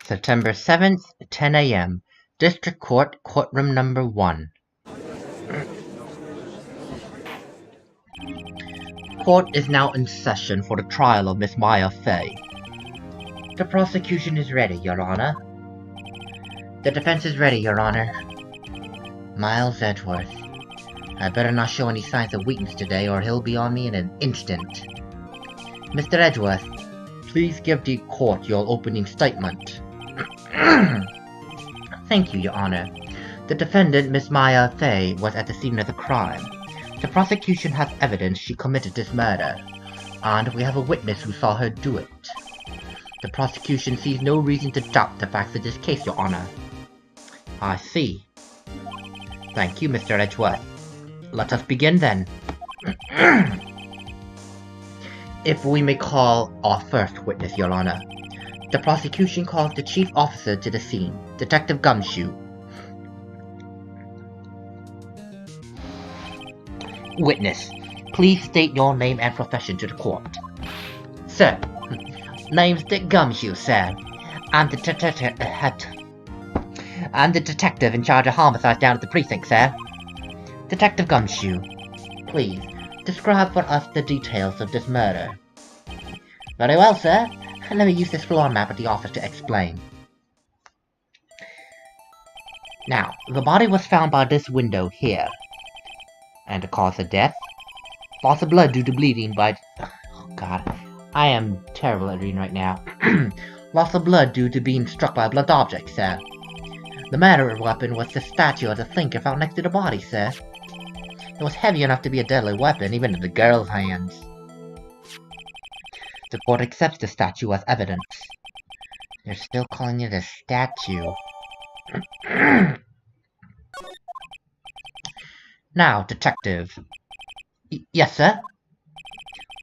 September 7th, 10 a.m. District Court, Courtroom Number 1. Court is now in session for the trial of Miss Maya Fey. The prosecution is ready, Your Honor. The defense is ready, Your Honor. Miles Edgeworth. I better not show any signs of weakness today or he'll be on me in an instant. Mr. Edgeworth, please give the court your opening statement. Thank you, Your Honor. The defendant, Miss Maya Fey, was at the scene of the crime. The prosecution has evidence she committed this murder, and we have a witness who saw her do it. The prosecution sees no reason to doubt the facts of this case, Your Honor. I see. Thank you, Mr. Edgeworth. Let us begin then. If we may call our first witness, Your Honor. The prosecution calls the chief officer to the scene, Detective Gumshoe. Witness, please state your name and profession to the court. Sir, name's Dick Gumshoe, sir. I'm the detective in charge of homicides down at the precinct, sir. Detective Gumshoe, please, describe for us the details of this murder. Very well, sir. Let me use this floor map at the office to explain. Now, the body was found by this window here. And the cause of death? Loss of blood due to bleeding by... Oh god, I am terrible at reading right now. Loss of blood due to being struck by a blunt object, sir. The murder weapon was the statue of the thinker found next to the body, sir. It was heavy enough to be a deadly weapon, even in the girl's hands. The court accepts the statue as evidence. They're still calling it a statue. Now, detective. Yes, sir?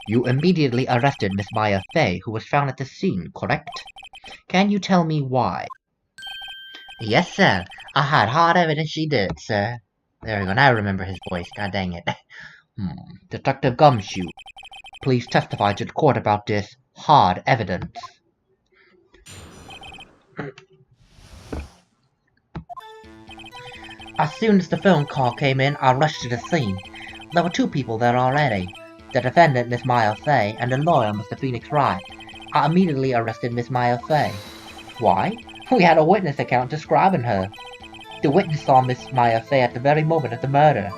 You immediately arrested Miss Maya Fey, who was found at the scene, correct? Can you tell me why? Yes, sir. I had hard evidence she did, sir. There we go, now I remember his voice, god dang it. Detective Gumshoe, please testify to the court about this hard evidence. As soon as the phone call came in, I rushed to the scene. There were two people there already. The defendant, Miss Maya Fey, and the lawyer, Mr. Phoenix Wright. I immediately arrested Miss Maya Fey. Why? We had a witness account describing her. The witness saw Miss Maya Fey at the very moment of the murder.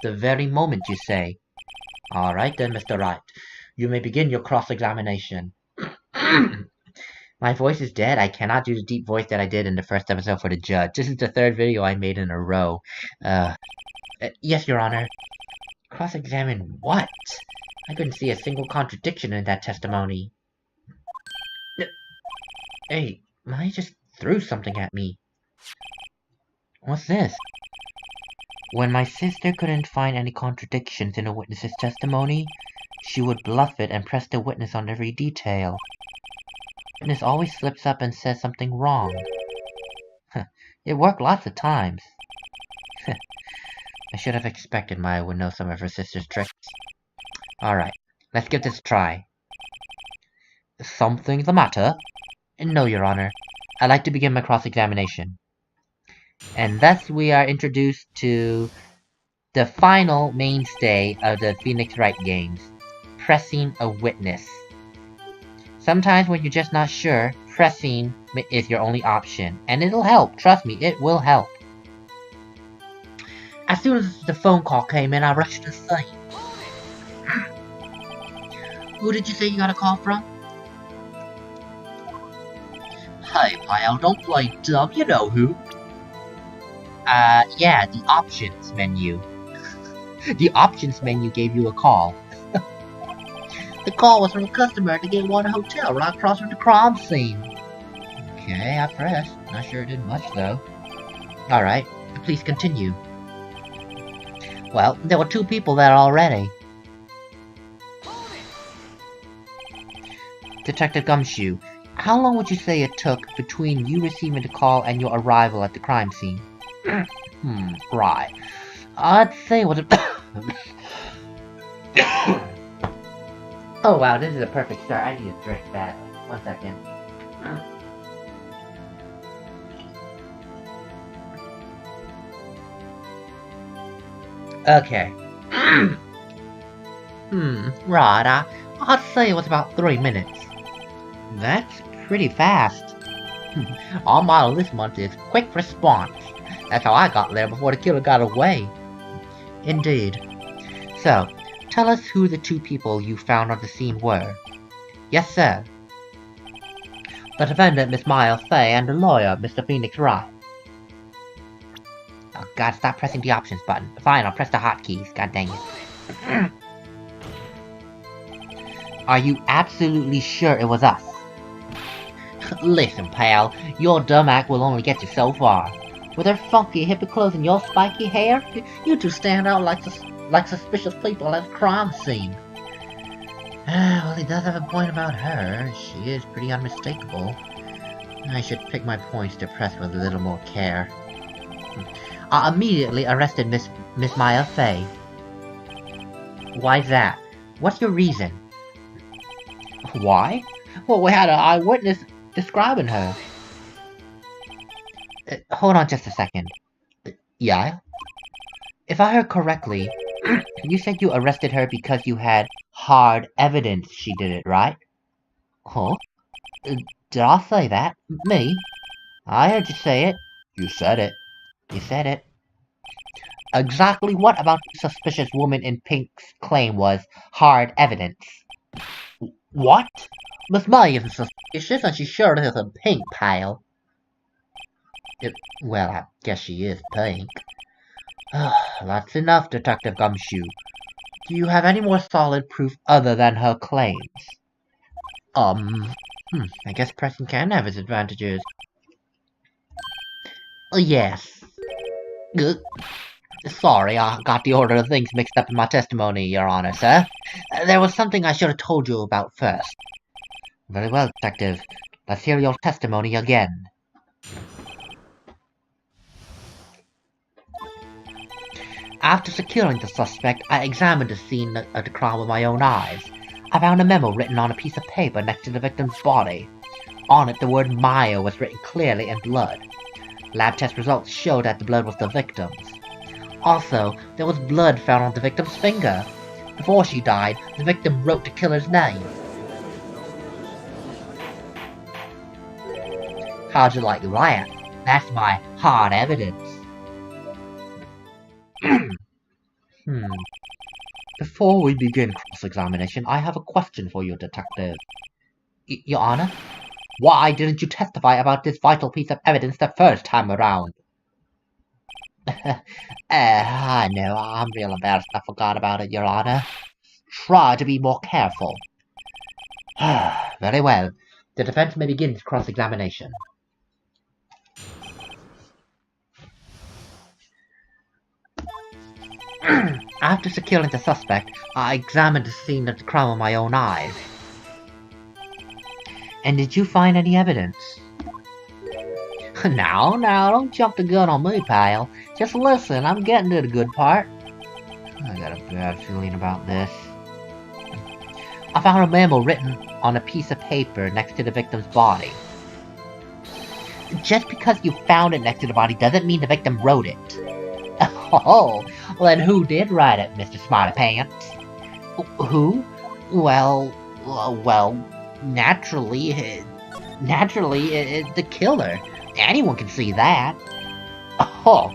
The very moment, you say? Alright then, Mr. Wright. You may begin your cross-examination. My voice is dead. I cannot do the deep voice that I did in the first episode for the judge. This is the third video I made in a row. Yes, Your Honor. Cross-examine what? I couldn't see a single contradiction in that testimony. Hey, Maya just threw something at me. What's this? When my sister couldn't find any contradictions in a witness's testimony, she would bluff it and press the witness on every detail. The witness always slips up and says something wrong. It worked lots of times. I should have expected Maya would know some of her sister's tricks. Alright, let's give this a try. Something the matter? No, Your Honor. I'd like to begin my cross-examination. And thus we are introduced to the final mainstay of the Phoenix Wright games. Pressing a witness. Sometimes when you're just not sure, pressing is your only option. And it'll help, trust me, it will help. As soon as the phone call came in, I rushed to the scene. Who did you say you got a call from? Hey pal, don't play dumb, you know who. Yeah, the options menu. The options menu gave you a call. The call was from a customer at the Gateway Hotel right across from the crime scene. Okay, I pressed. Not sure it did much though. Alright, please continue. Well, there were two people there already. Detective Gumshoe, how long would you say it took between you receiving the call and your arrival at the crime scene? Right. I'd say it was Oh wow, this is a perfect start. I need a drink that. 1 second. Okay. Right, I'd say it was about 3 minutes. That's pretty fast. Our motto this month is quick response. That's how I got there before the killer got away. Indeed. So, tell us who the 2 people you found on the scene were. Yes, sir. The defendant, Miss Maya Fey, and the lawyer, Mr. Phoenix Wright. Oh god, stop pressing the options button. Fine, I'll press the hotkeys, god dang it. Are you absolutely sure it was us? Listen, pal, your dumb act will only get you so far. With her funky hippie clothes and your spiky hair, you 2 stand out like suspicious people at a crime scene. Well, he does have a point about her. She is pretty unmistakable. I should pick my points to press with a little more care. I immediately arrested Miss Maya Fey. Why's that? What's your reason? Why? Well, we had an eyewitness describing her. Hold on just a second. Yeah? If I heard correctly, you said you arrested her because you had hard evidence she did it, right? Huh? Did I say that? Me? I heard you say it. You said it. You said it. Exactly what about the suspicious woman in pink's claim was hard evidence? What? Miss May isn't suspicious and she sure is in pink, pal. Well, I guess she is pink. That's enough, Detective Gumshoe. Do you have any more solid proof other than her claims? I guess pressing can have its advantages. Yes. Sorry, I got the order of things mixed up in my testimony, Your Honor, sir. There was something I should have told you about first. Very well, Detective. Let's hear your testimony again. After securing the suspect, I examined the scene of the crime with my own eyes. I found a memo written on a piece of paper next to the victim's body. On it, the word Maya was written clearly in blood. Lab test results showed that the blood was the victim's. Also, there was blood found on the victim's finger. Before she died, the victim wrote the killer's name. How'd you like that? That's my hard evidence. Before we begin cross-examination, I have a question for you, Detective. Your Honor? Why didn't you testify about this vital piece of evidence the first time around? I know, I'm real embarrassed I forgot about it, Your Honor. Try to be more careful. Very well. The defense may begin its cross-examination. After securing the suspect, I examined the scene of the crime with my own eyes. And did you find any evidence? Now, don't jump the gun on me, pal. Just listen, I'm getting to the good part. I got a bad feeling about this. I found a memo written on a piece of paper next to the victim's body. Just because you found it next to the body doesn't mean the victim wrote it. Oh, well then who did write it, Mr. Smarty Pants? Who? Well, naturally, the killer. Anyone can see that. Oh,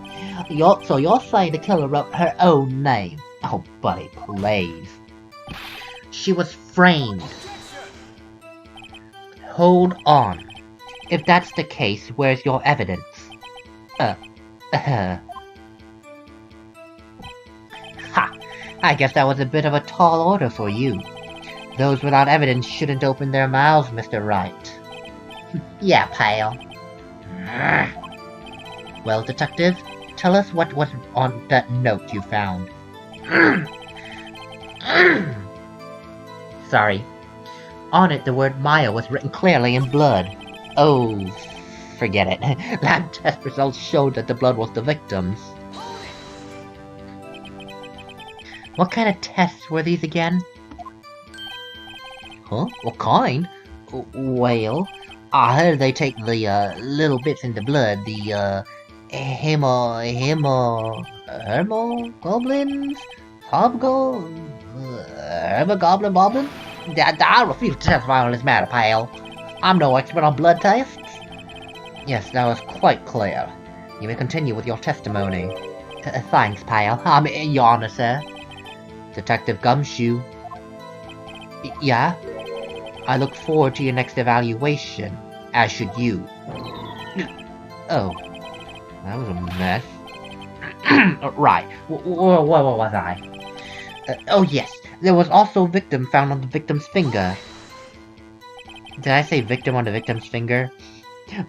so you're saying the killer wrote her own name? Oh, buddy, please. She was framed. Hold on. If that's the case, where's your evidence? Ha! I guess that was a bit of a tall order for you. Those without evidence shouldn't open their mouths, Mr. Wright. Yeah, pal. Well, Detective, tell us what was on that note you found. Sorry. On it, the word Maya was written clearly in blood. Oh, forget it. Lab test results showed that the blood was the victim's. What kind of tests were these again? Huh? What kind? Well, I heard they take the little bits in the blood, the hemoglobins? Hemoglobin boblin? I refuse to testify on this matter, pal. I'm no expert on blood tests. Yes, that was quite clear. You may continue with your testimony. Thanks, pal. Your Honor, sir. Detective Gumshoe. Yeah? I look forward to your next evaluation, as should you. Oh, that was a mess. Right, where was I? Oh yes, there was also a victim found on the victim's finger. Did I say victim on the victim's finger?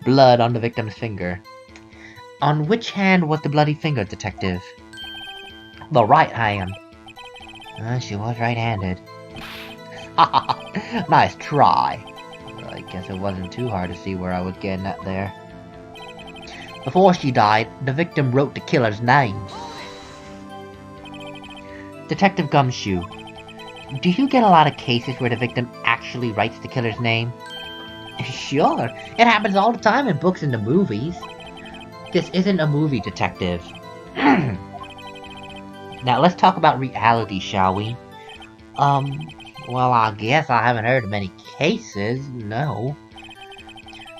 Blood on the victim's finger. On which hand was the bloody finger, Detective? The right hand. She was right-handed. Nice try. I guess it wasn't too hard to see where I was getting at there. Before she died, the victim wrote the killer's name. Detective Gumshoe, do you get a lot of cases where the victim actually writes the killer's name? Sure, it happens all the time in books and the movies. This isn't a movie, Detective. Now let's talk about reality, shall we? Well, I guess I haven't heard of many cases, no.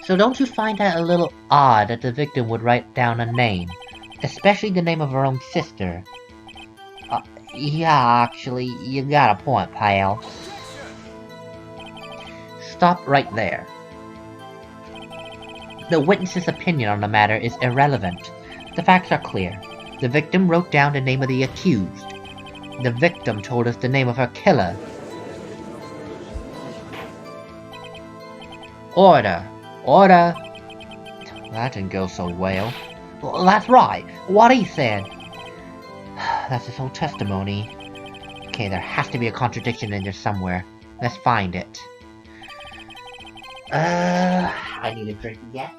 So don't you find that a little odd that the victim would write down a name? Especially the name of her own sister? Yeah, actually, you got a point, pal. Stop right there. The witness's opinion on the matter is irrelevant. The facts are clear. The victim wrote down the name of the accused. The victim told us the name of her killer. Order! Order! That didn't go so well. That's right, what he said. That's his whole testimony. Okay, there has to be a contradiction in there somewhere. Let's find it. I need a drink again.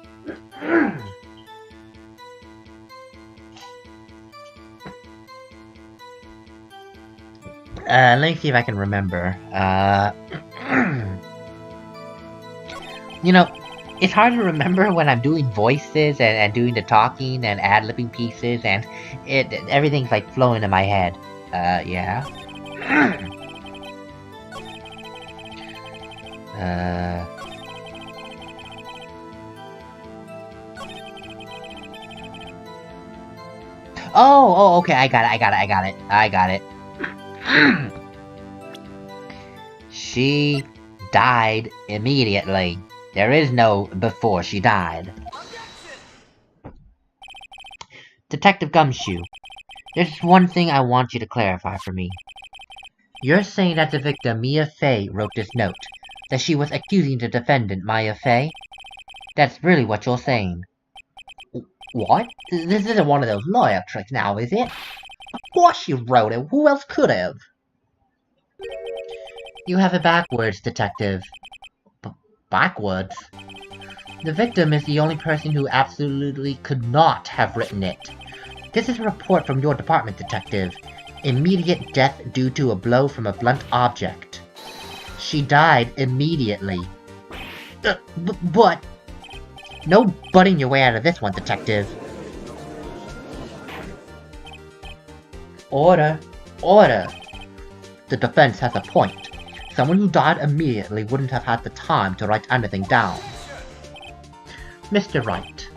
Let me see if I can remember. You know, it's hard to remember when I'm doing voices and doing the talking and ad-libbing pieces, and everything's like flowing in my head. Yeah. Oh, okay, I got it. She died immediately. There is no before she died. Detective Gumshoe, there's one thing I want you to clarify for me. You're saying that the victim, Mia Fey, wrote this note, that she was accusing the defendant, Maya Fey? That's really what you're saying. What? This isn't one of those lawyer tricks now, is it? Of course she wrote it. Who else could have? You have it backwards, Detective. Backwards? The victim is the only person who absolutely could not have written it. This is a report from your department, Detective. Immediate death due to a blow from a blunt object. She died immediately. But... No butting your way out of this one, Detective. Order. Order. The defense has a point. Someone who died immediately wouldn't have had the time to write anything down. Mr. Wright,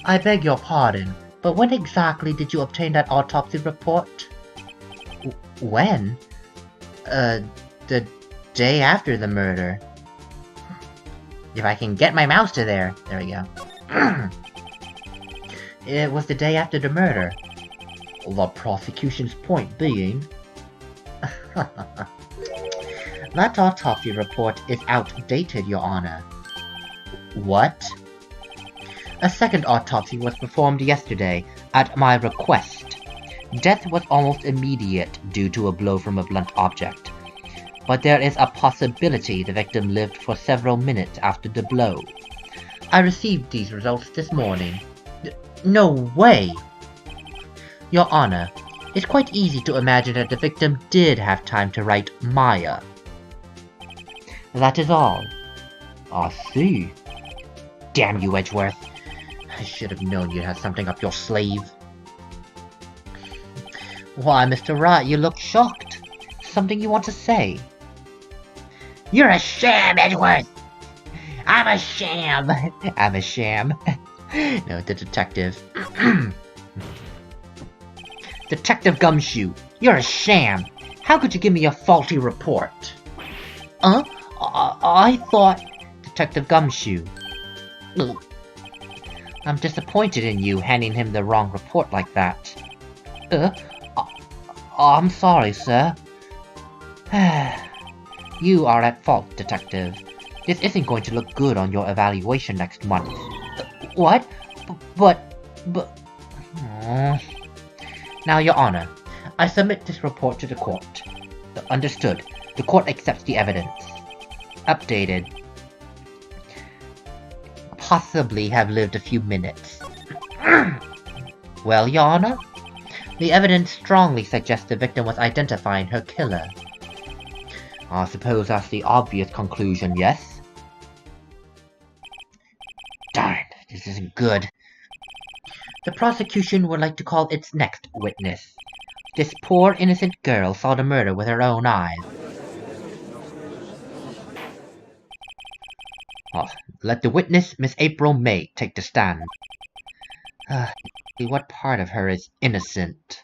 I beg your pardon, but when exactly did you obtain that autopsy report? When? The day after the murder. If I can get my mouse to there. There we go. It was the day after the murder. The prosecution's point being... That autopsy report is outdated, Your Honor. What? A second autopsy was performed yesterday, at my request. Death was almost immediate due to a blow from a blunt object. But there is a possibility the victim lived for several minutes after the blow. I received these results this morning. No way! Your Honor, it's quite easy to imagine that the victim did have time to write Maya. That is all. I see. Damn you, Edgeworth. I should have known you had something up your sleeve. Why, Mr. Wright, you look shocked. Something you want to say? You're a sham, Edgeworth! I'm a sham! I'm a sham. No, the detective. Detective Gumshoe, you're a sham! How could you give me a faulty report? I thought... Detective Gumshoe. Ugh. I'm disappointed in you handing him the wrong report like that. I'm sorry, sir. You are at fault, Detective. This isn't going to look good on your evaluation next month. What? But... Now, Your Honor, I submit this report to the court. Understood. The court accepts the evidence. Updated. Possibly have lived a few minutes. Well, Your Honor? The evidence strongly suggests the victim was identifying her killer. I suppose that's the obvious conclusion, yes? Darn, this isn't good. The prosecution would like to call its next witness. This poor innocent girl saw the murder with her own eyes. Let the witness, Miss April May, take the stand. What part of her is innocent?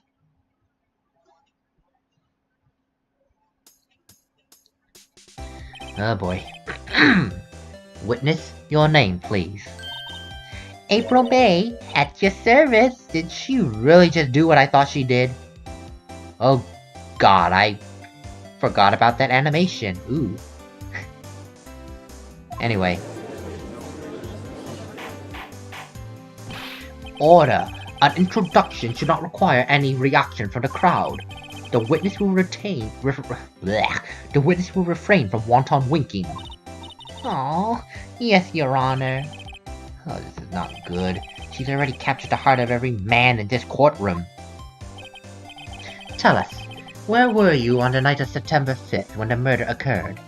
Oh boy. Witness, your name, please. April May, at your service. Did she really just do what I thought she did? Oh god, I forgot about that animation. Ooh. Anyway. Order. An introduction should not require any reaction from the crowd. The witness will refrain from wanton winking. Oh, yes, Your Honor. Oh, this is not good. She's already captured the heart of every man in this courtroom. Tell us, where were you on the night of September 5th when the murder occurred?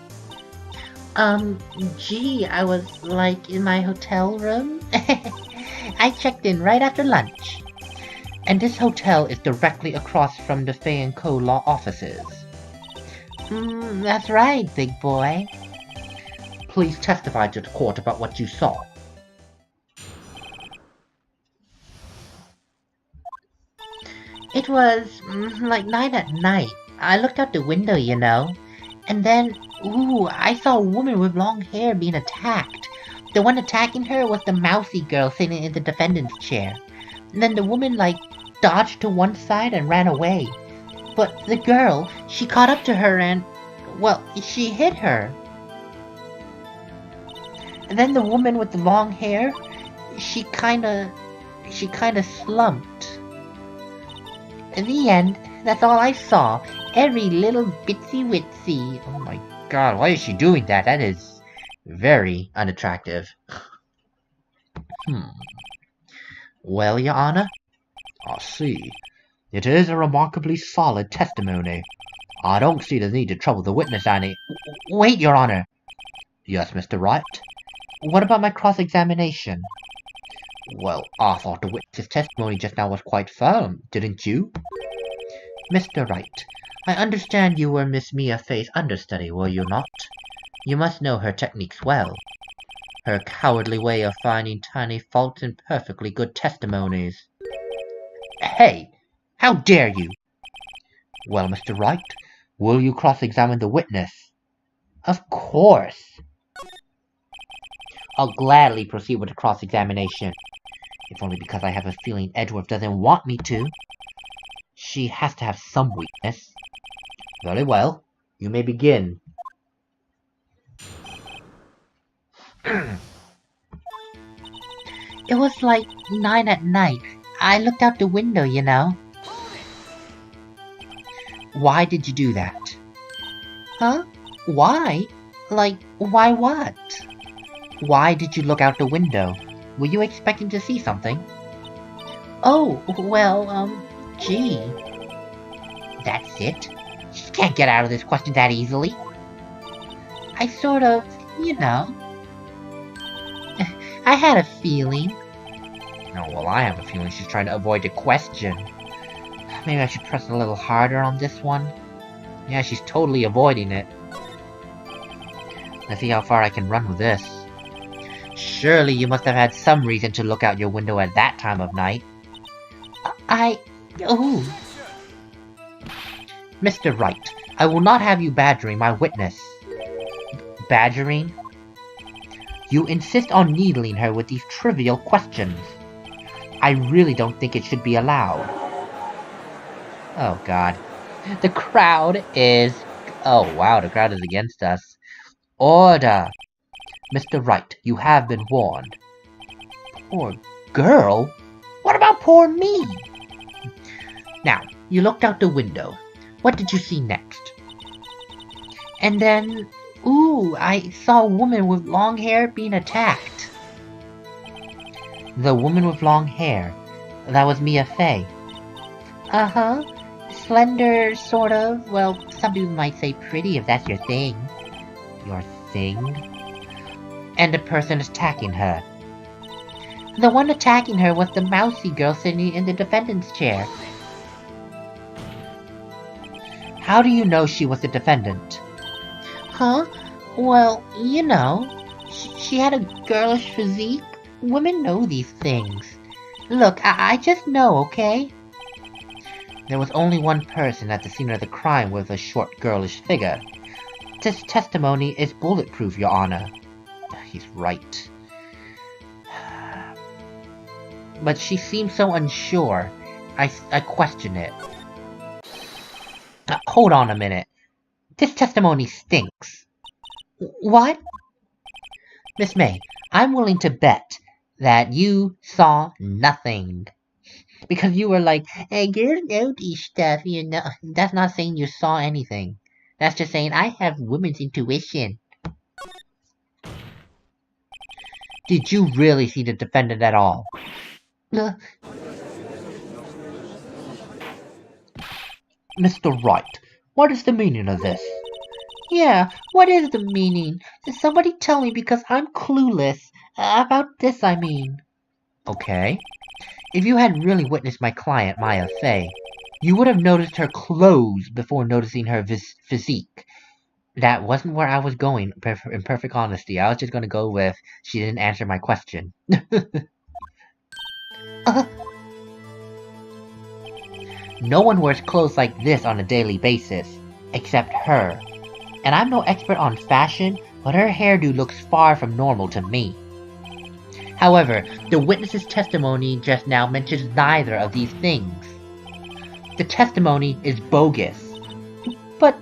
Gee, I was, like, in my hotel room. I checked in right after lunch. And this hotel is directly across from the Fay & Co. law offices. That's right, big boy. Please testify to the court about what you saw. It was, like 9 at night. I looked out the window, you know. And then, I saw a woman with long hair being attacked. The one attacking her was the mousy girl sitting in the defendant's chair. And then the woman, like, dodged to one side and ran away. But the girl, she caught up to her and, well, she hit her. And then the woman with the long hair, she kinda slumped. In the end, that's all I saw. Every little bitsy witsy. Oh my god, why is she doing that? That is very unattractive. Well, Your Honor? I see. It is a remarkably solid testimony. I don't see the need to trouble the witness any. Wait, Your Honor! Yes, Mr. Wright? What about my cross-examination? Well, I thought the witness's testimony just now was quite firm, didn't you? Mr. Wright, I understand you were Miss Mia Fay's understudy, were you not? You must know her techniques well. Her cowardly way of finding tiny faults in perfectly good testimonies. Hey! How dare you! Well, Mr. Wright, will you cross-examine the witness? Of course! I'll gladly proceed with the cross-examination. If only because I have a feeling Edgeworth doesn't want me to. She has to have some weakness. Very well. You may begin. It was like 9 at night. I looked out the window, you know. Why did you do that? Huh? Why? Like, why what? Why did you look out the window? Were you expecting to see something? Oh, well, gee. That's it? She can't get out of this question that easily. I sort of, you know, I had a feeling. Oh, well, I have a feeling she's trying to avoid the question. Maybe I should press a little harder on this one. Yeah, she's totally avoiding it. Let's see how far I can run with this. Surely you must have had some reason to look out your window at that time of night. Oh. Mr. Wright, I will not have you badgering my witness. Badgering? You insist on needling her with these trivial questions. I really don't think it should be allowed. Oh god. The crowd is... Oh wow, the crowd is against us. Order! Mr. Wright, you have been warned. Poor girl? What about poor me? Now, you looked out the window. What did you see next? And then... Ooh, I saw a woman with long hair being attacked. The woman with long hair. That was Mia Fey. Uh-huh. Slender, sort of. Well, some people might say pretty if that's your thing. Your thing? And the person attacking her. The one attacking her was the mousy girl sitting in the defendant's chair. How do you know she was the defendant? Huh? Well, you know, she had a girlish physique. Women know these things. Look, I just know, okay? There was only one person at the scene of the crime with a short, girlish figure. This testimony is bulletproof, Your Honor. He's right. But she seemed so unsure. I question it. Hold on a minute. This testimony stinks. What? Miss May, I'm willing to bet that you saw nothing. Because you were like, hey, girls know these stuff, you know. That's not saying you saw anything. That's just saying I have women's intuition. Did you really see the defendant at all? Mr. Wright, what is the meaning of this? Yeah, what is the meaning? Somebody tell me because I'm clueless. About this, I mean. Okay. If you had really witnessed my client, Maya Fey, you would have noticed her clothes before noticing her physique. That wasn't where I was going, in perfect honesty. I was just gonna go with, she didn't answer my question. No one wears clothes like this on a daily basis, except her. And I'm no expert on fashion, but her hairdo looks far from normal to me. However, the witness's testimony just now mentions neither of these things. The testimony is bogus. But...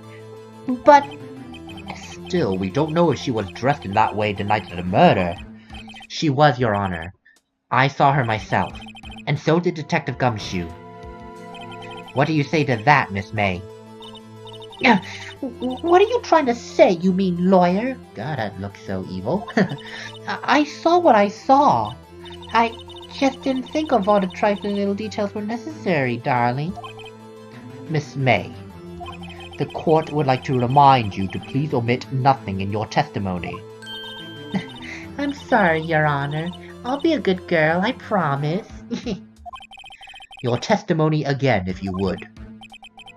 Still, we don't know if she was dressed in that way the night of the murder. She was, Your Honor. I saw her myself, and so did Detective Gumshoe. What do you say to that, Miss May? What are you trying to say, you mean lawyer? God, that looks so evil. I saw what I saw. I just didn't think of all the trifling little details were necessary, darling. Miss May, the court would like to remind you to please omit nothing in your testimony. I'm sorry, Your Honor. I'll be a good girl, I promise. Your testimony again, if you would.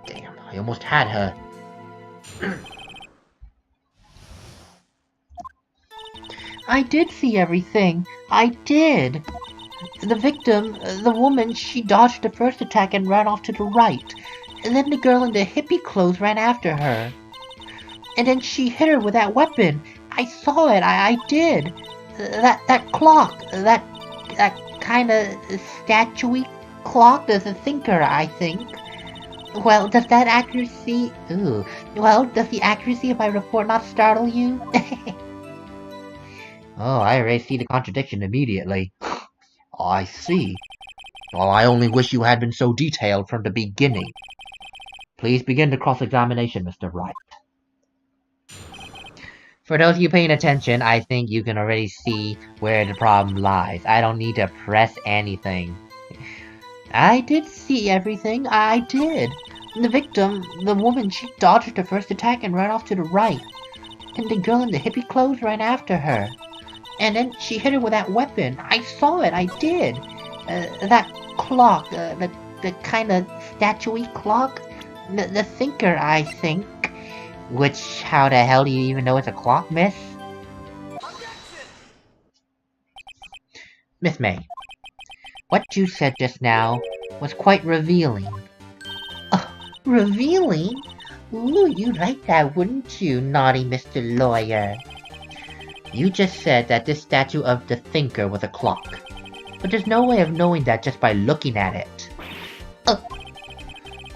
Damn, I almost had her. I did see everything. I did. The victim, the woman, she dodged the first attack and ran off to the right. And then the girl in the hippie clothes ran after her. And then she hit her with that weapon. I saw it. I did. That clock. That kinda statuey clock. There's a thinker, I think. Well, does that accuracy... Ooh. Well, does the accuracy of my report not startle you? Oh, I already see the contradiction immediately. I see. Well, I only wish you had been so detailed from the beginning. Please begin the cross-examination, Mr. Wright. For those of you paying attention, I think you can already see where the problem lies. I don't need to press anything. I did see everything. I did. The victim, the woman, she dodged the first attack and ran off to the right. and the girl in the hippie clothes ran after her. And then she hit her with that weapon. I saw it, I did. That clock, the kind of statue-y clock? The thinker, I think. Which, how the hell do you even know it's a clock, miss? Miss May, what you said just now was quite revealing. Revealing? Ooh, you'd like that, wouldn't you, naughty Mr. Lawyer? You just said that this statue of the thinker was a clock. But there's no way of knowing that just by looking at it.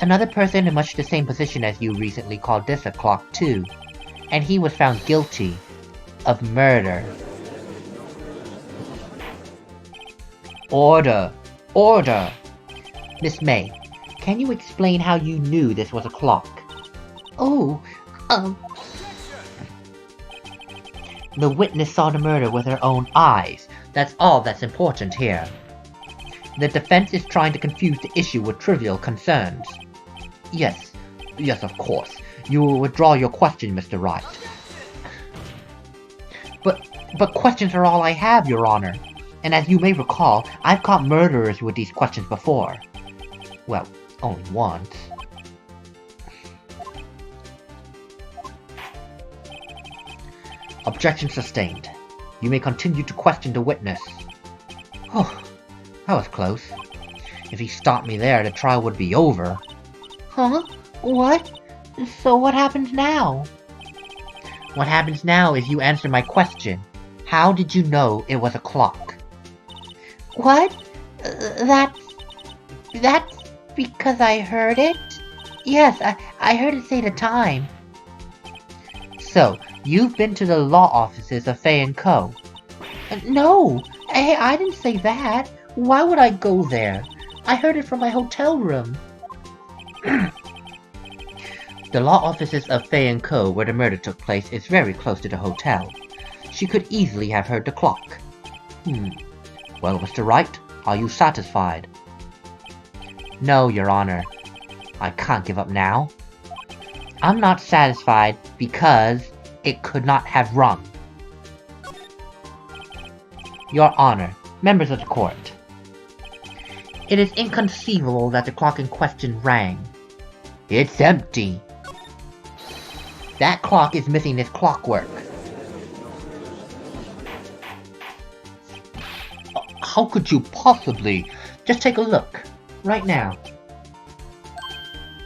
Another person in much the same position as you recently called this a clock too. And he was found guilty of murder. Order! Order! Miss May, can you explain how you knew this was a clock? The witness saw the murder with her own eyes. That's all that's important here. The defense is trying to confuse the issue with trivial concerns. Yes, of course. You will withdraw your question, Mr. Wright. But questions are all I have, Your Honor. And as you may recall, I've caught murderers with these questions before. Well, only once. Objection sustained. You may continue to question the witness. Oh, that was close. If he stopped me there, the trial would be over. Huh? What? So what happens now? What happens now is you answer my question. How did you know it was a clock? What? That's because I heard it? Yes, I heard it say the time. So, you've been to the law offices of Fay & Co. No! Hey, I didn't say that. Why would I go there? I heard it from my hotel room. The law offices of Fay & Co. where the murder took place is very close to the hotel. She could easily have heard the clock. Well, Mr. Wright, are you satisfied? No, Your Honor. I can't give up now. I'm not satisfied because it could not have rung. Your Honor, members of the court. It is inconceivable that the clock in question rang. It's empty. That clock is missing its clockwork. How could you possibly? Just take a look. Right now.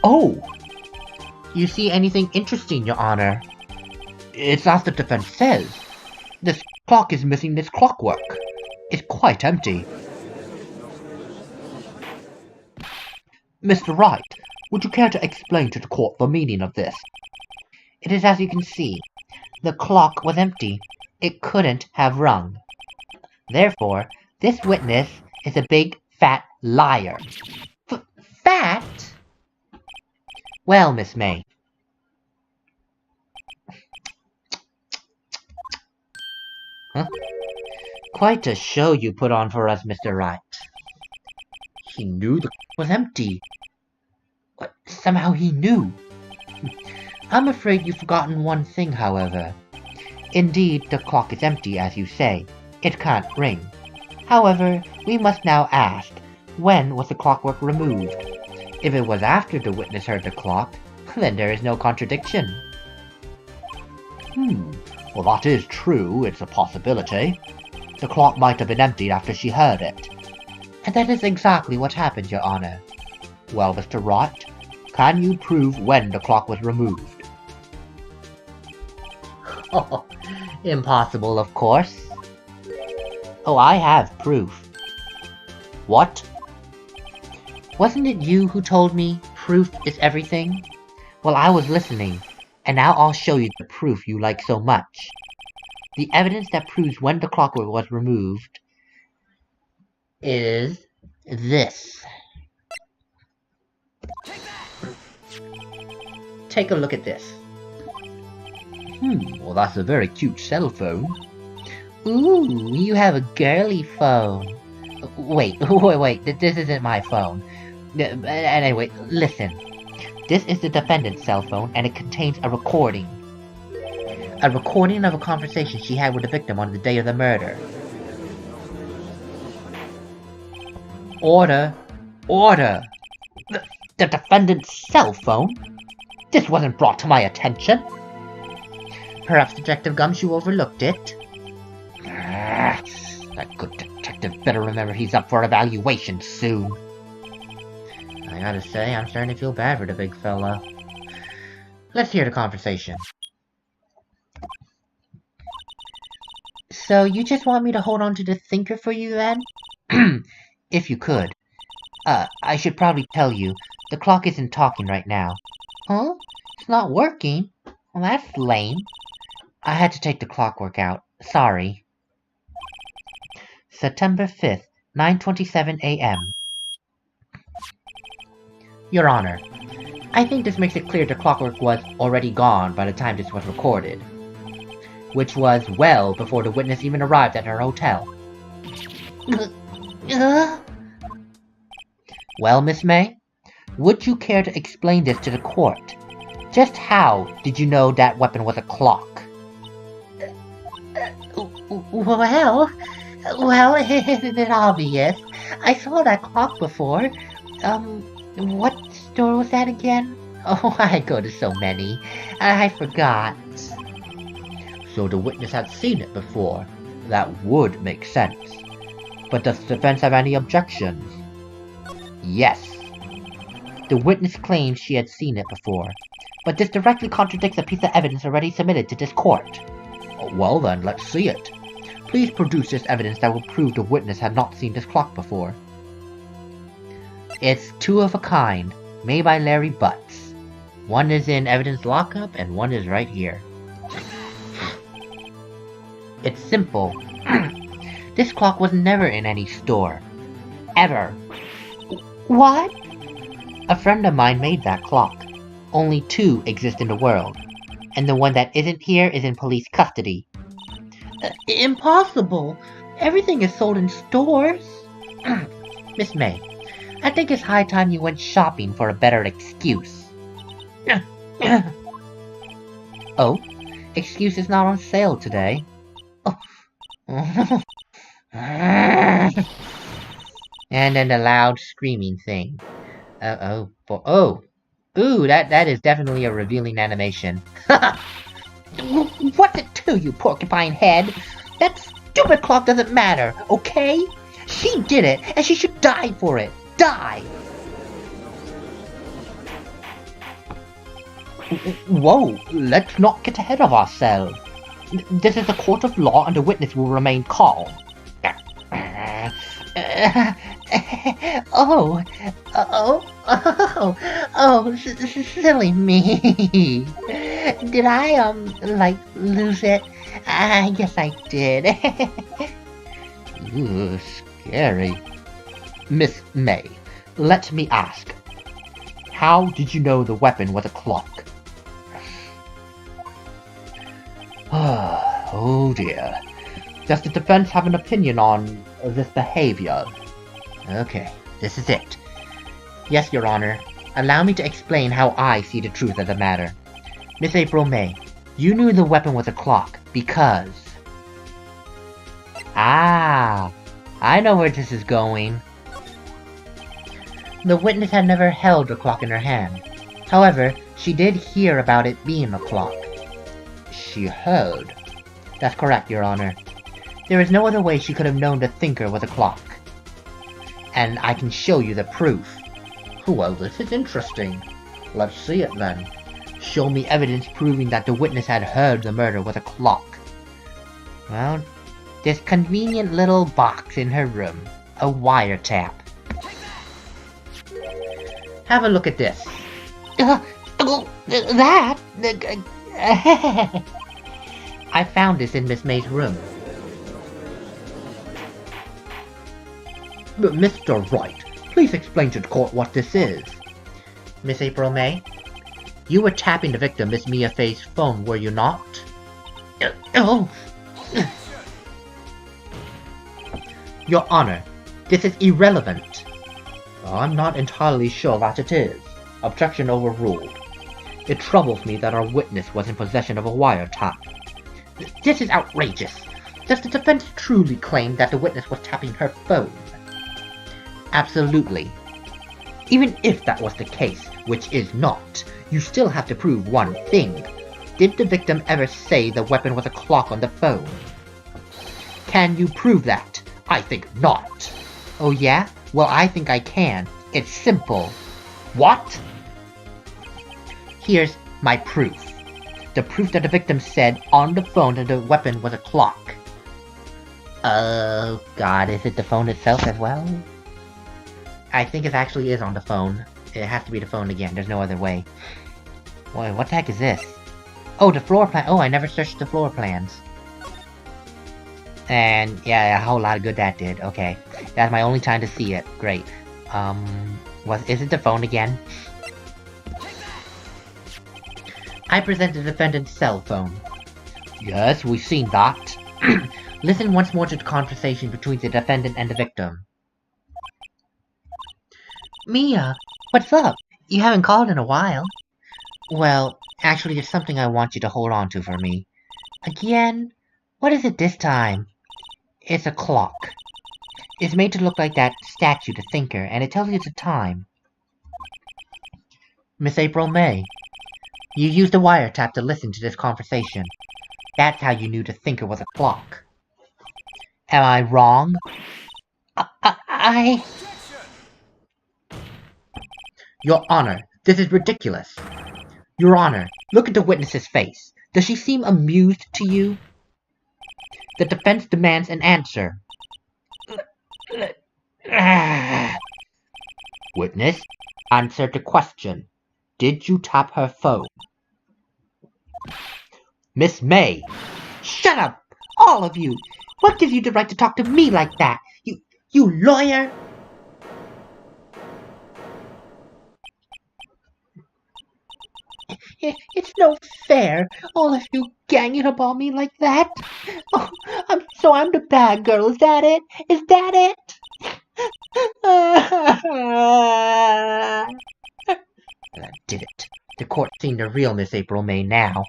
Oh! You see anything interesting, Your Honor? It's as the defense says. This clock is missing its clockwork. It's quite empty. Mr. Wright, would you care to explain to the court the meaning of this? It is as you can see. The clock was empty. It couldn't have rung. Therefore, this witness is a big, fat liar. Fat? Well, Miss May. Huh? Quite a show you put on for us, Mr. Wright. He knew the clock was empty. But somehow he knew. I'm afraid you've forgotten one thing, however. Indeed, the clock is empty, as you say. It can't ring. However, we must now ask, when was the clockwork removed? If it was after the witness heard the clock, then there is no contradiction. Well, that is true. It's a possibility. The clock might have been emptied after she heard it. And that is exactly what happened, Your Honor. Well, Mr. Wright, can you prove when the clock was removed? Oh, impossible, of course. Oh, I have proof. What? Wasn't it you who told me proof is everything? Well, I was listening, and now I'll show you the proof you like so much. The evidence that proves when the clockwork was removed is this. Take a look at this. Well, that's a very cute cell phone. Ooh, you have a girly phone. Wait, this isn't my phone. Anyway, listen. This is the defendant's cell phone, and it contains a recording. A recording of a conversation she had with the victim on the day of the murder. Order! Order! The defendant's cell phone? This wasn't brought to my attention. Perhaps Detective Gumshoe overlooked it. That good detective better remember he's up for evaluation soon. I gotta say, I'm starting to feel bad for the big fella. Let's hear the conversation. So, you just want me to hold on to the thinker for you then? If you could. I should probably tell you, the clock isn't talking right now. Huh? It's not working? Well, that's lame. I had to take the clockwork out. Sorry. September 5th, 9:27 a.m. Your Honor, I think this makes it clear the clockwork was already gone by the time this was recorded. Which was well before the witness even arrived at her hotel. Well, Miss May, would you care to explain this to the court? Just how did you know that weapon was a clock? Well, it's obvious. I saw that clock before. What store was that again? Oh, I go to so many. I forgot. So the witness had seen it before. That would make sense. But does the defense have any objections? Yes. The witness claims she had seen it before, but this directly contradicts a piece of evidence already submitted to this court. Well then, let's see it. Please produce this evidence that will prove the witness had not seen this clock before. It's two of a kind, made by Larry Butts. One is in evidence lockup, and one is right here. It's simple. This clock was never in any store. Ever. What? A friend of mine made that clock. Only two exist in the world, and the one that isn't here is in police custody. Impossible! Everything is sold in stores. Miss May, I think it's high time you went shopping for a better excuse. Oh, excuse is not on sale today. Oh. And then the loud screaming thing. Ooh, that is definitely a revealing animation. What's it to you, porcupine head? That stupid clock doesn't matter, okay? She did it, and she should die for it. Die! Whoa, let's not get ahead of ourselves. This is a court of law, and the witness will remain calm. Silly me. Did I, lose it? I guess I did. Ooh, scary. Miss May, let me ask. How did you know the weapon was a clock? Oh dear. Does the defense have an opinion on this behavior? Okay, this is it. Yes, Your Honor. Allow me to explain how I see the truth of the matter. Miss April May, you knew the weapon was a clock because... Ah, I know where this is going. The witness had never held a clock in her hand. However, she did hear about it being a clock. She heard. That's correct, Your Honor. There is no other way she could have known the thinker was a clock. And I can show you the proof. Well, this is interesting. Let's see it then. Show me evidence proving that the witness had heard the murder with a clock. Well, this convenient little box in her room. A wiretap. Have a look at this. That? I found this in Miss May's room. Mr. Wright, please explain to the court what this is. Miss April May, you were tapping the victim Miss Mia Fay's phone, were you not? Your Honor, this is irrelevant. I'm not entirely sure that it is. Objection overruled. It troubles me that our witness was in possession of a wiretap. This is outrageous. Does the defense truly claim that the witness was tapping her phone? Absolutely. Even if that was the case, which is not, you still have to prove one thing. Did the victim ever say the weapon was a clock on the phone? Can you prove that? I think not. Oh yeah? Well, I think I can. It's simple. What? Here's my proof. The proof that the victim said on the phone that the weapon was a clock. Oh god, is it the phone itself as well? I think it actually is on the phone. It has to be the phone again, there's no other way. Boy, what the heck is this? Oh, the floor plan. Oh, I never searched the floor plans. And yeah, a whole lot of good that did. Okay. That's my only time to see it. Great. Is it the phone again? I present the defendant's cell phone. Yes, we've seen that. Listen once more to the conversation between the defendant and the victim. Mia, what's up? You haven't called in a while. Well, actually there's something I want you to hold on to for me. Again? What is it this time? It's a clock. It's made to look like that statue, the thinker, and it tells you the time. Miss April May, you used a wiretap to listen to this conversation. That's how you knew the thinker was a clock. Am I wrong? Your Honor, this is ridiculous. Your Honor, look at the witness's face. Does she seem amused to you? The defense demands an answer. Witness, answer the question. Did you tap her phone? Miss May! Shut up! All of you! What gives you the right to talk to me like that? You lawyer! It's no fair, all of you ganging up on me like that. Oh, I'm the bad girl, is that it? Is that it? That did it. The court's seen the real Miss April May now.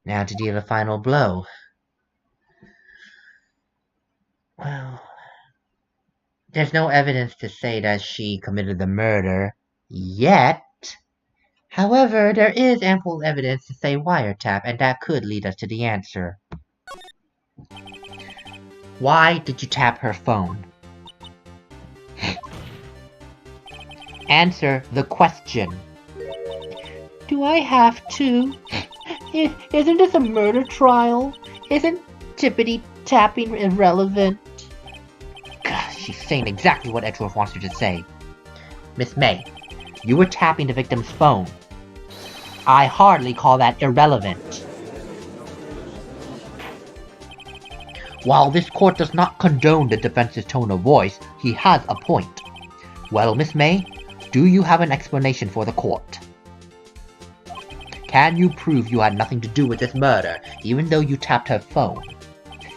Now to deal a final blow. Well, there's no evidence to say that she committed the murder yet. However, there is ample evidence to say wiretap, and that could lead us to the answer. Why did you tap her phone? Answer the question. Do I have to? Isn't this a murder trial? Isn't tippity-tapping irrelevant? Gosh, she's saying exactly what Edgeworth wants her to say. Miss May, you were tapping the victim's phone. I hardly call that irrelevant. While this court does not condone the defense's tone of voice, he has a point. Well, Miss May, do you have an explanation for the court? Can you prove you had nothing to do with this murder, even though you tapped her phone?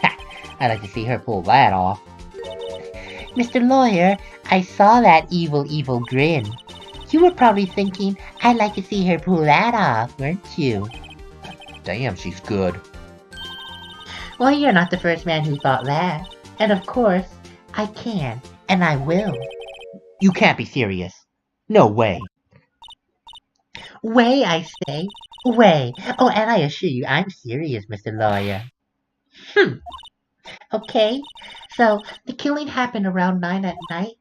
Ha! I'd like to see her pull that off. Mr. Lawyer, I saw that evil grin. You were probably thinking, I'd like to see her pull that off, weren't you? Damn, she's good. Well, you're not the first man who thought that. And of course, I can, and I will. You can't be serious. No way. Way, I say. Way. Oh, and I assure you, I'm serious, Mr. Lawyer. Okay, so the killing happened around 9 at night?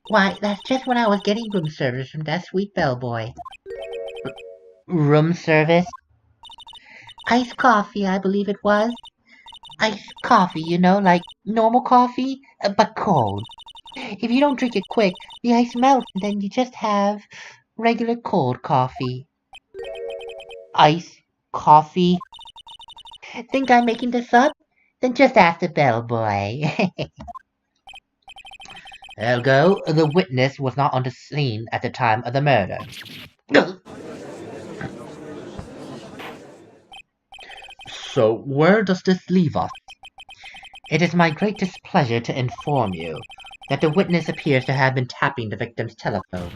Why, that's just when I was getting room service from that sweet bellboy. Room service? Iced coffee, I believe it was. Iced coffee, you know, like normal coffee, but cold. If you don't drink it quick, the ice melts and then you just have regular cold coffee. Ice coffee? Think I'm making this up? Then just ask the bellboy. Ergo, the witness was not on the scene at the time of the murder. So, where does this leave us? It is my great displeasure to inform you that the witness appears to have been tapping the victim's telephone.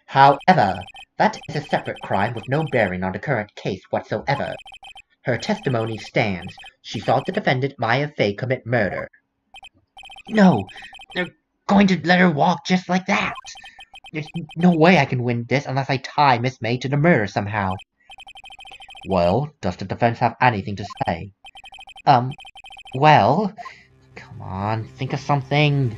However, that is a separate crime with no bearing on the current case whatsoever. Her testimony stands. She saw the defendant, Maya Fey, commit murder. No, they're going to let her walk just like that. There's no way I can win this unless I tie Miss May to the murder somehow. Well, does the defense have anything to say? Well, come on, think of something.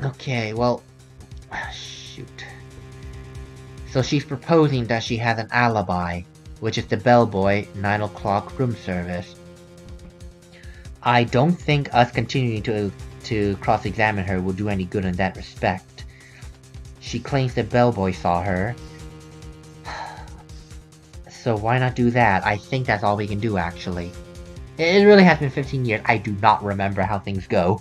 Okay, well, shoot. So she's proposing that she has an alibi, which is the bellboy 9 o'clock room service. I don't think us continuing to cross-examine her will do any good in that respect. She claims the bellboy saw her. So why not do that? I think that's all we can do, actually. It really has been 15 years. I do not remember how things go.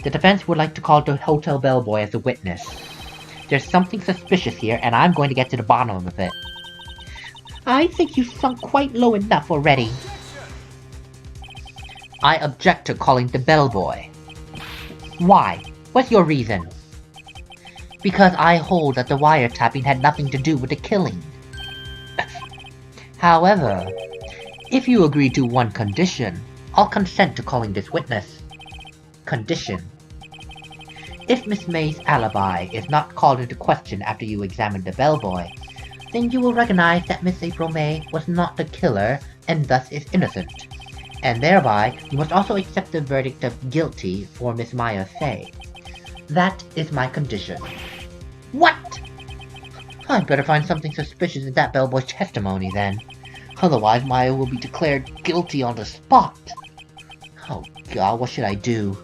The defense would like to call the hotel bellboy as a witness. There's something suspicious here, and I'm going to get to the bottom of it. I think you've sunk quite low enough already. I object to calling the bellboy. Why? What's your reason? Because I hold that the wiretapping had nothing to do with the killing. However, if you agree to one condition, I'll consent to calling this witness. Condition. If Miss May's alibi is not called into question after you examine the bellboy, then you will recognize that Miss April May was not the killer and thus is innocent. And thereby, you must also accept the verdict of guilty for Miss Maya Fey. That is my condition. What? I'd better find something suspicious in that bellboy's testimony then. Otherwise, Maya will be declared guilty on the spot. Oh god, what should I do?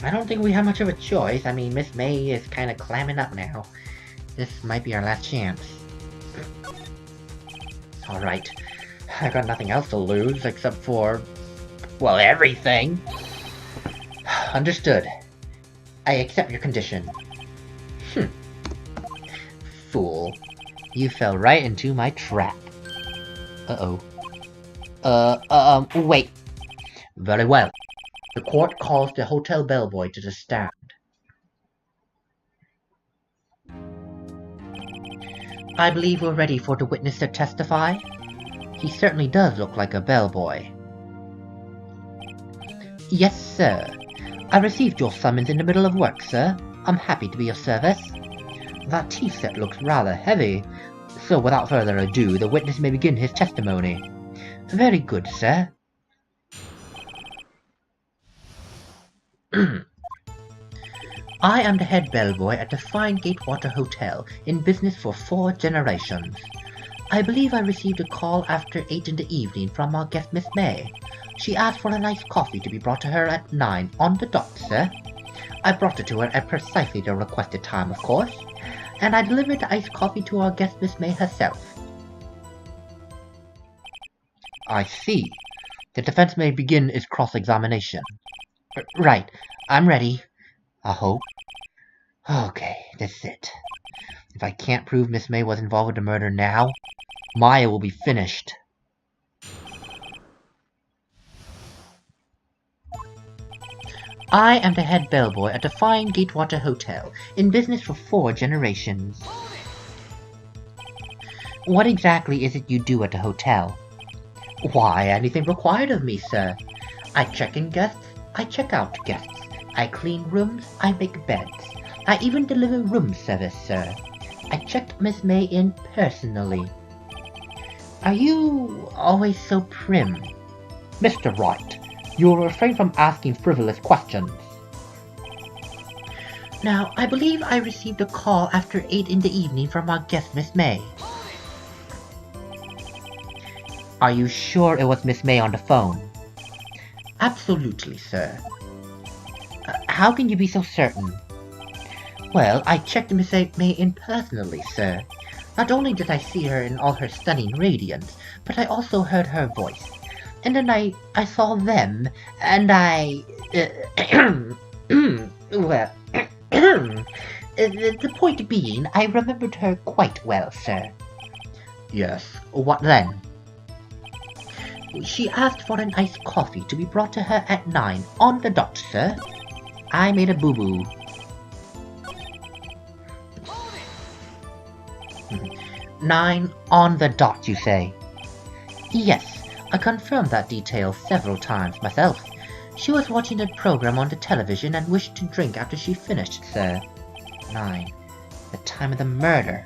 I don't think we have much of a choice. I mean, Miss May is kind of clamming up now. This might be our last chance. Alright. I got nothing else to lose except for... well, everything! Understood. I accept your condition. Fool. You fell right into my trap. Uh-oh. Wait. Very well. The court calls the hotel bellboy to the stand. I believe we're ready for the witness to testify. He certainly does look like a bellboy. Yes, sir. I received your summons in the middle of work, sir. I'm happy to be of service. That tea set looks rather heavy, so without further ado, the witness may begin his testimony. Very good, sir. I am the head bellboy at the fine Gatewater Hotel, in business for 4 generations. I believe I received a call after 8 in the evening from our guest Miss May. She asked for a nice coffee to be brought to her at 9 on the dot, sir. I brought it to her at precisely the requested time, of course, and I delivered the iced coffee to our guest Miss May herself. I see. The defense may begin its cross-examination. Right. I'm ready. I hope. Okay, that's it. If I can't prove Miss May was involved with the murder now, Maya will be finished. I am the head bellboy at the fine Gatewater Hotel, in business for 4 generations. What exactly is it you do at the hotel? Why, anything required of me, sir. I check in guests, I check out guests. I clean rooms, I make beds. I even deliver room service, sir. I checked Miss May in personally. Are you always so prim? Mr. Wright, you will refrain from asking frivolous questions. Now, I believe I received a call after 8 in the evening from our guest Miss May. Are you sure it was Miss May on the phone? Absolutely, sir. How can you be so certain? Well, I checked Miss May in personally, sir. Not only did I see her in all her stunning radiance, but I also heard her voice. And then I saw them, and well, the point being, I remembered her quite well, sir. Yes, what then? She asked for an iced coffee to be brought to her at 9 on the dot, sir. I made a boo-boo. 9 on the dot, you say? Yes, I confirmed that detail several times myself. She was watching a program on the television and wished to drink after she finished, sir. 9. The time of the murder.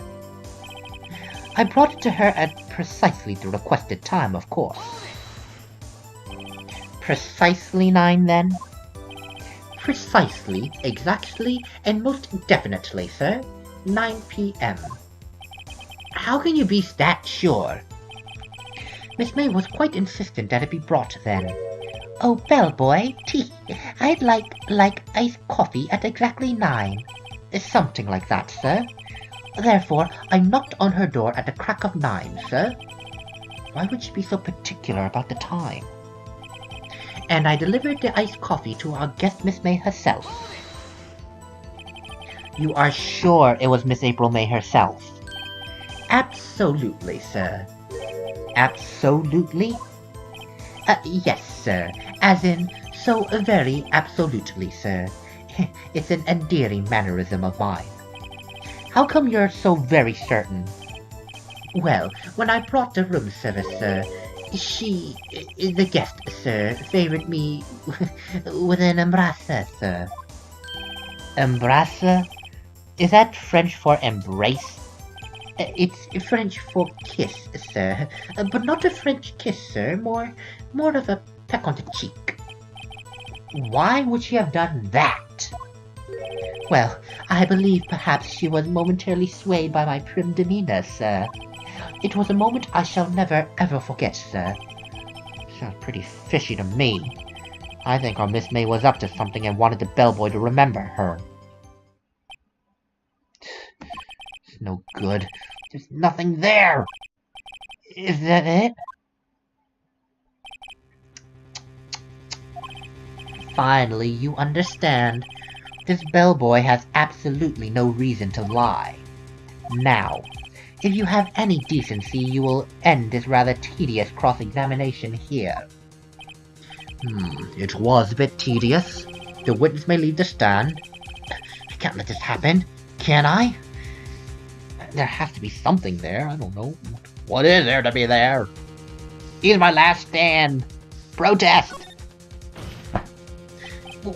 I brought it to her at precisely the requested time, of course. Precisely 9, then? Precisely, exactly, and most definitely, sir. 9 p.m. How can you be that sure? Miss May was quite insistent that it be brought then. Oh, bellboy, tea. I'd like iced coffee at exactly 9. Something like that, sir. Therefore, I knocked on her door at the crack of 9, sir. Why would she be so particular about the time? And I delivered the iced coffee to our guest Miss May herself. You are sure it was Miss April May herself? Absolutely, sir. Absolutely? Yes, sir. As in, so very absolutely, sir. It's an endearing mannerism of mine. How come you're so very certain? Well, when I brought the room service, sir, the guest, sir, favored me with an embrace, sir. Embrace? Is that French for embrace? It's French for kiss, sir, but not a French kiss, sir, more of a peck on the cheek. Why would she have done that? Well, I believe perhaps she was momentarily swayed by my prim demeanor, sir. It was a moment I shall never ever forget, sir. Sounds pretty fishy to me. I think our Miss May was up to something and wanted the bellboy to remember her. It's no good. There's nothing there! Is that it? Finally, you understand. This bellboy has absolutely no reason to lie. Now, if you have any decency, you will end this rather tedious cross-examination here. It was a bit tedious. The witness may leave the stand. I can't let this happen, can I? There has to be something there, I don't know. What is there to be there? Here's my last stand. Protest!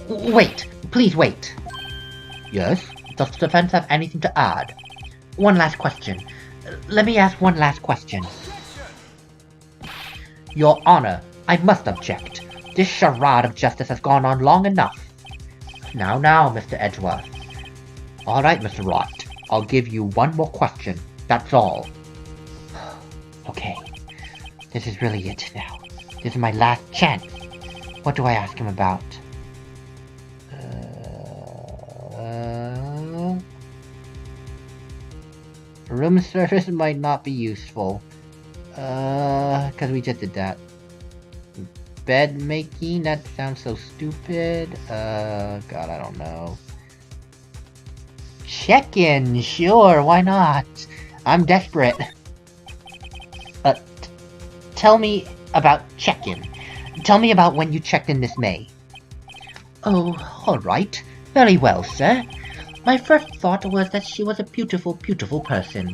Wait, please wait. Yes? Does the defense have anything to add? One last question. Let me ask one last question. Your Honor, I must object. This charade of justice has gone on long enough. Now, Mr. Edgeworth. Alright, Mr. Wright. I'll give you one more question. That's all. Okay. This is really it now. This is my last chance. What do I ask him about? Room service might not be useful. Cause we just did that. Bed making? That sounds so stupid. God, I don't know. Check-in, sure, why not? I'm desperate. Tell me about check-in. Tell me about when you checked in Miss May. Oh, alright. Very well, sir. My first thought was that she was a beautiful, beautiful person.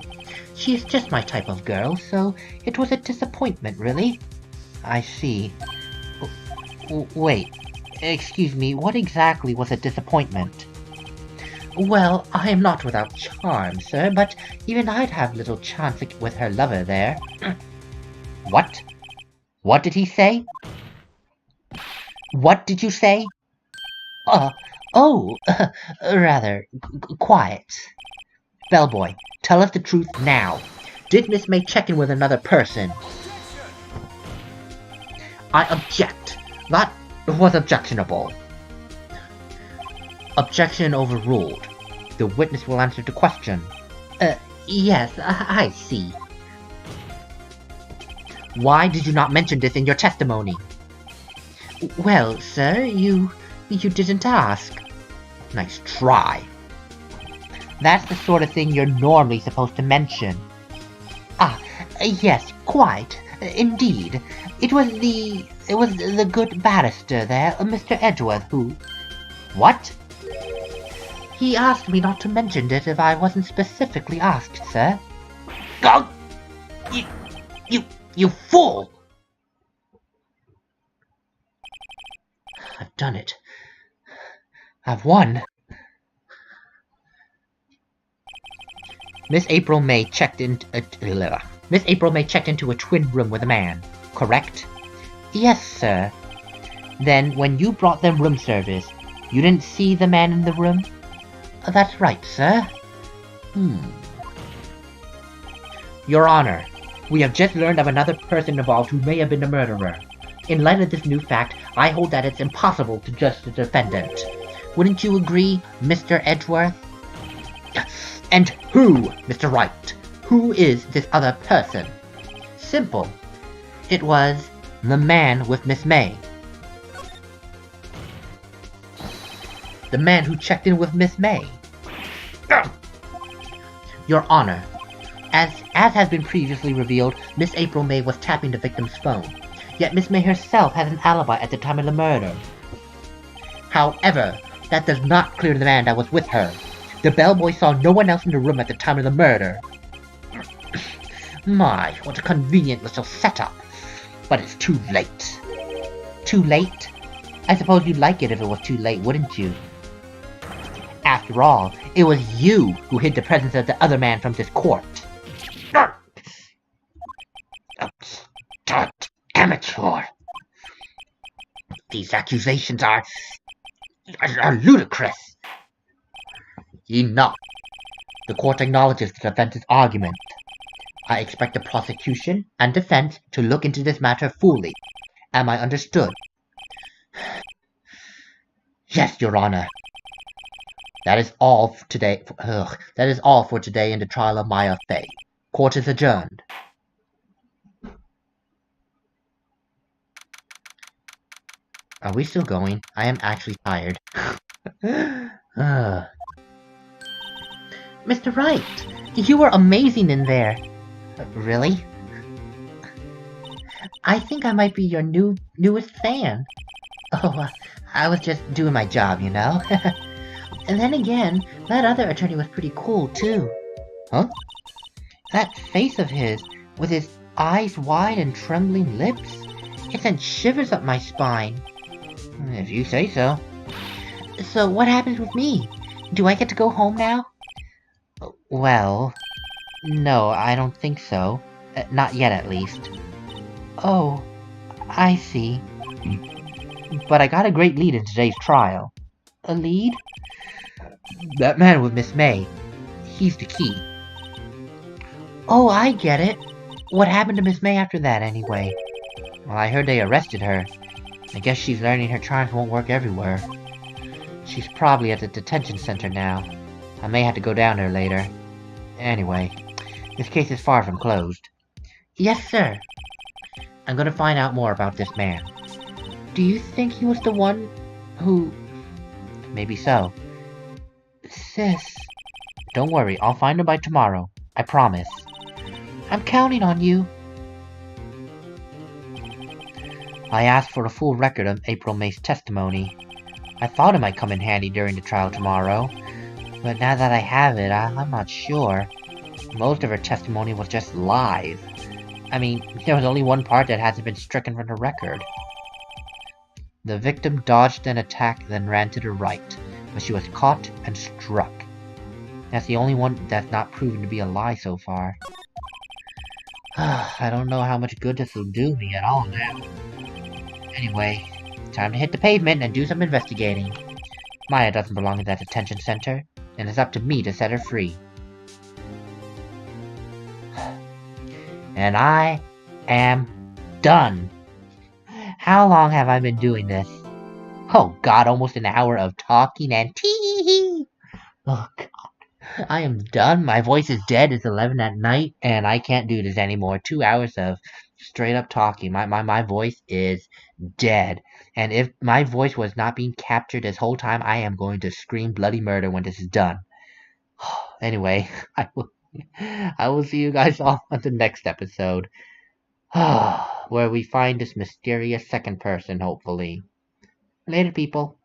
She is just my type of girl, so it was a disappointment, really. I see. Wait, excuse me, what exactly was a disappointment? Well, I am not without charm, sir, but even I'd have little chance with her lover there. What? What did he say? What did you say? Rather, quiet. Bellboy, tell us the truth now. Did Miss May check in with another person? I object. That was objectionable. Objection overruled. The witness will answer the question. Yes, I see. Why did you not mention this in your testimony? Well, sir, you didn't ask. Nice try. That's the sort of thing you're normally supposed to mention. Yes, quite. Indeed, it was the good barrister there, Mr. Edgeworth, who... What? He asked me not to mention it if I wasn't specifically asked, sir. Oh! You fool! I've done it. I've won. Miss April May checked into a twin room with a man, correct? Yes, sir. Then, when you brought them room service, you didn't see the man in the room? That's right, sir. Your Honor, we have just learned of another person involved who may have been the murderer. In light of this new fact, I hold that it's impossible to judge the defendant. Wouldn't you agree, Mr. Edgeworth? And who, Mr. Wright? Who is this other person? Simple. It was the man with Miss May. The man who checked in with Miss May. Your Honor, as has been previously revealed, Miss April May was tapping the victim's phone. Yet Miss May herself has an alibi at the time of the murder. However, that does not clear the man that was with her. The bellboy saw no one else in the room at the time of the murder. My, what a convenient little setup. But it's too late. Too late? I suppose you'd like it if it was too late, wouldn't you? After all, it was you who hid the presence of the other man from this court. Amateur. These accusations are ludicrous. Enough. The court acknowledges the defense's argument. I expect the prosecution and defense to look into this matter fully. Am I understood? Yes, Your Honor. That is all for today. That is all for today in the trial of Maya Fey. Court is adjourned. Are we still going? I am actually tired. Mr. Wright, you were amazing in there. Really? I think I might be your newest fan. Oh, I was just doing my job, you know? And then again, that other attorney was pretty cool, too. Huh? That face of his, with his eyes wide and trembling lips, it sent shivers up my spine. If you say so. So what happens with me? Do I get to go home now? Well, no, I don't think so. Not yet, at least. Oh, I see. But I got a great lead in today's trial. A lead? That man with Miss May. He's the key. Oh, I get it. What happened to Miss May after that, anyway? Well, I heard they arrested her. I guess she's learning her charms won't work everywhere. She's probably at the detention center now. I may have to go down there later. Anyway, this case is far from closed. Yes, sir. I'm gonna find out more about this man. Do you think he was the one who... Maybe so. Sis... Don't worry, I'll find him by tomorrow. I promise. I'm counting on you. I asked for a full record of April May's testimony. I thought it might come in handy during the trial tomorrow, but now that I have it, I'm not sure. Most of her testimony was just lies. I mean, there was only one part that hasn't been stricken from the record. The victim dodged an attack, then ran to the right, but she was caught and struck. That's the only one that's not proven to be a lie so far. I don't know how much good this will do me at all now. Anyway, time to hit the pavement and do some investigating. Maya doesn't belong in that detention center, and it's up to me to set her free. And I am done. How long have I been doing this? Oh god, almost an hour of talking and tee-hee-hee. Oh god. I am done. My voice is dead. It's 11 at night, and I can't do this anymore. 2 hours of straight up talking. My voice is dead. And if my voice was not being captured this whole time, I am going to scream bloody murder when this is done. Anyway, I will see you guys all on the next episode. Where we find this mysterious second person, hopefully. Later, people.